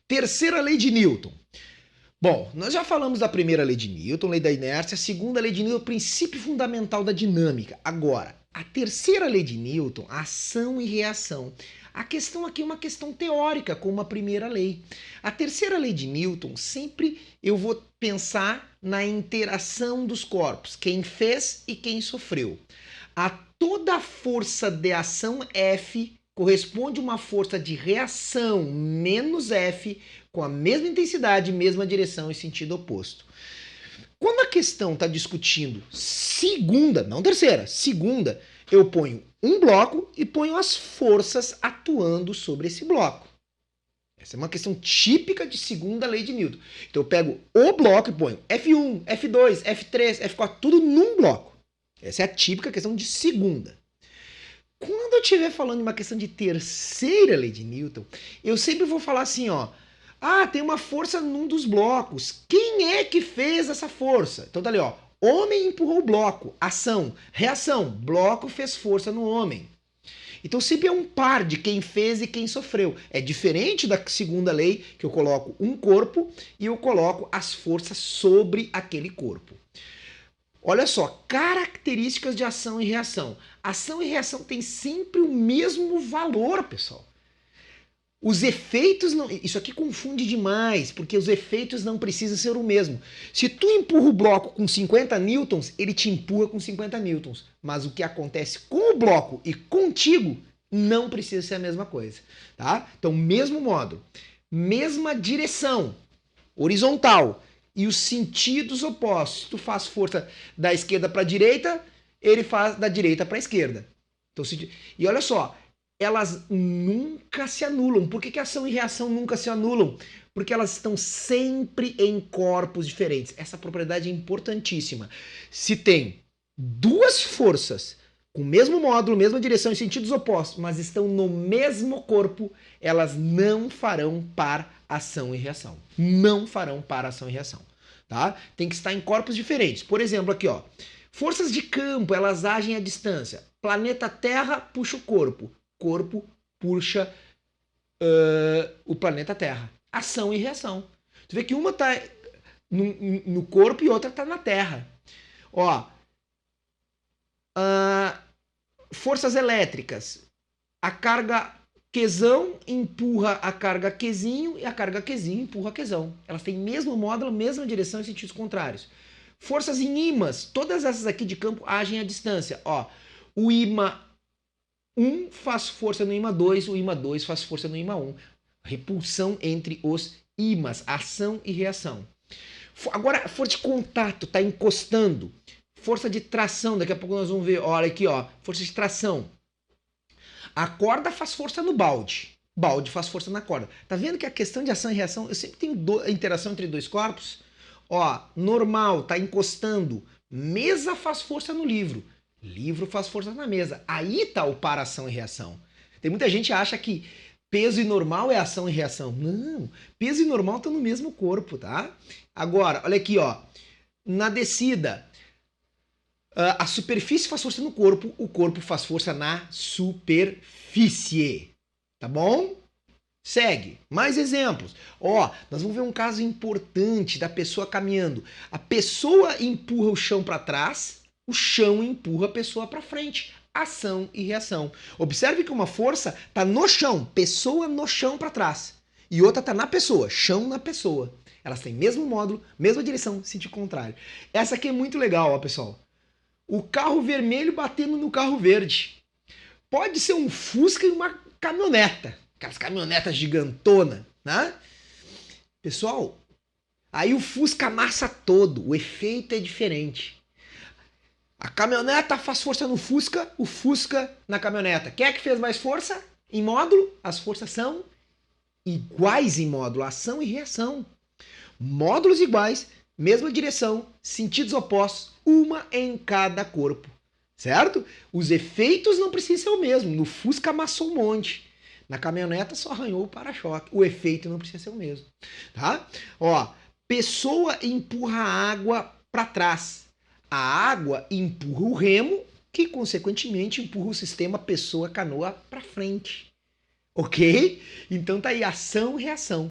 Terceira lei de Newton. Bom, nós já falamos da primeira lei de Newton, lei da inércia, a segunda lei de Newton, princípio fundamental da dinâmica. Agora, a terceira lei de Newton, ação e reação. A questão aqui é uma questão teórica, como a primeira lei. A terceira lei de Newton, sempre eu vou pensar na interação dos corpos, quem fez e quem sofreu. A toda força de ação F corresponde a uma força de reação menos F com a mesma intensidade, mesma direção e sentido oposto. Quando a questão está discutindo segunda, não terceira, segunda, eu ponho um bloco e ponho as forças atuando sobre esse bloco. Essa é uma questão típica de segunda lei de Newton. Então eu pego o bloco e ponho F1, F2, F3, F4, tudo num bloco. Essa é a típica questão de segunda. Quando eu estiver falando de uma questão de terceira lei de Newton, eu sempre vou falar assim, ó. Ah, tem uma força num dos blocos. Quem é que fez essa força? Então tá ali, ó. Homem empurrou o bloco. Ação. Reação. Bloco fez força no homem. Então sempre é um par de quem fez e quem sofreu. É diferente da segunda lei, que eu coloco um corpo e eu coloco as forças sobre aquele corpo. Olha só, características de ação e reação. Ação e reação têm sempre o mesmo valor, pessoal. Os efeitos não... Isso aqui confunde demais, porque os efeitos não precisam ser o mesmo. Se tu empurra o bloco com 50 newtons, ele te empurra com 50 newtons. Mas o que acontece com o bloco e contigo não precisa ser a mesma coisa. Tá? Então, mesmo módulo, mesma direção horizontal e os sentidos opostos. Se tu faz força da esquerda para a direita, ele faz da direita para a esquerda. Então, e olha só, elas nunca se anulam. Por que ação e reação nunca se anulam? Porque elas estão sempre em corpos diferentes. Essa propriedade é importantíssima. Se tem duas forças com o mesmo módulo, mesma direção em sentidos opostos, mas estão no mesmo corpo, elas não farão par ação e reação. Não farão par ação e reação. Tá? Tem que estar em corpos diferentes. Por exemplo, aqui, ó. Forças de campo, elas agem à distância. Planeta Terra puxa o corpo. Corpo puxa o planeta Terra. Ação e reação. Tu vê que uma está no corpo e outra está na Terra. Ó, forças elétricas. A carga Qzão empurra a carga Qzinho e a carga Qzinho empurra a Qzão. Elas têm mesmo módulo, mesma direção em sentidos contrários. Forças em ímãs. Todas essas aqui de campo agem à distância. Ó, o ímã 1 faz força no ímã 2, o ímã 2 faz força no ímã 1. Repulsão entre os ímãs, ação e reação. Agora, força de contato, está encostando. Força de tração, daqui a pouco nós vamos ver, olha aqui, ó, força de tração. A corda faz força no balde, balde faz força na corda. Tá vendo que a questão de ação e reação, eu sempre tenho a interação entre dois corpos? Ó, normal, tá encostando. Mesa faz força no livro. Livro faz força na mesa. Aí tá o par ação e reação. Tem muita gente que acha que peso e normal é ação e reação. Não, peso e normal estão no mesmo corpo, tá? Agora, olha aqui, ó. Na descida, a superfície faz força no corpo, o corpo faz força na superfície. Tá bom? Segue. Mais exemplos. Ó, nós vamos ver um caso importante da pessoa caminhando. A pessoa empurra o chão para trás, o chão empurra a pessoa para frente. Ação e reação. Observe que uma força está no chão, pessoa no chão para trás. E outra está na pessoa, chão na pessoa. Elas têm mesmo módulo, mesma direção, sentido contrário. Essa aqui é muito legal, ó, pessoal. O carro vermelho batendo no carro verde. Pode ser um Fusca e uma caminhoneta. Aquelas caminhonetas gigantonas, né? Pessoal, aí o Fusca amassa todo, o efeito é diferente. A caminhoneta faz força no Fusca, o Fusca na caminhoneta. Quem é que fez mais força? Em módulo, as forças são iguais em módulo, ação e reação. Módulos iguais, mesma direção, sentidos opostos, uma em cada corpo. Certo? Os efeitos não precisam ser o mesmo. No Fusca amassou um monte. Na caminhoneta só arranhou o para-choque. O efeito não precisa ser o mesmo. Tá? Ó, pessoa empurra a água para trás. A água empurra o remo, que consequentemente empurra o sistema pessoa-canoa para frente. Ok? Então tá aí, ação e reação.